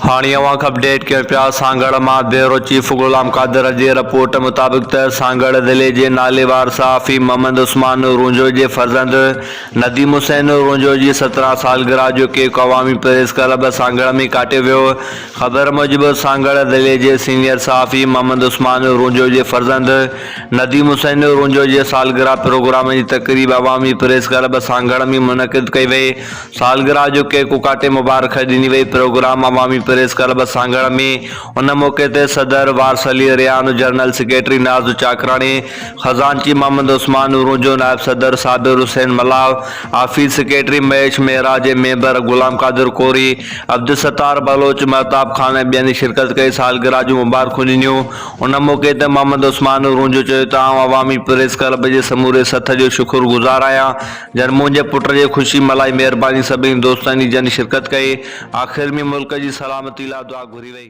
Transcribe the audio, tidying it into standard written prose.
हाणे अवां खां अपडेट कयूं पिया सांगड़ मां ब्यूरो चीफ गुलाम कादिर जी रिपोर्ट मुताबिक़ त सांगड़ ज़िले जे नालेवार सहाफ़ी मोहम्मद उस्मान रुंजो जे फर्ज़ंद नदीम हुसैन रुंजो जी 17 सालगिरह जो केक अवामी प्रेस क्लब सांगड़ में काटियो वियो। ख़बर मूजिबि सांगड़ ज़िले जे सीनियर सहाफ़ी मोहम्मद उस्मान रुंजो जे फर्ज़ंद नदीम हुसैन रुंजो जे सालगिरह प्रोग्राम जी तक़रीब अवामी प्रेस क्लब सांगड़ में मुनक़िद कई वई। सालगिरह जो केक काटे मुबारक ॾिनी वई। प्रोग्राम अवामी प्रेस क्लब सांगड़ में उन मौके ते सदर वारस अली रियान, जनरल सेक्रेटरी नाज़ चाकराणी, खजानची मोहम्मद उस्मान रुंजो, नायब सदर साबिर हुसैन मलाव, हाफिज़ सेक्रेटरी महेश मेहराज, मेंबर गुलाम कादिर कोरी, अब्दुल सत्तार बलोच, महताब खान ऐं ॿियनि शिरकत कई। सालगिरह जूं मुबारकूं ॾिनियूं। उन मौके ते मोहम्मद उस्मान रुंजो चयो त आउं अवामी प्रेस क्लब जे समूरे सथ जो शुक्रगुज़ार आहियां जन मुंहिंजे पुट जी ख़ुशी मलाई। महिरबानी सभिनी दोस्तनि जन शिरकत कई। आख़िर में मुल्क जी सलामती लाइ दुआ घुरी वई।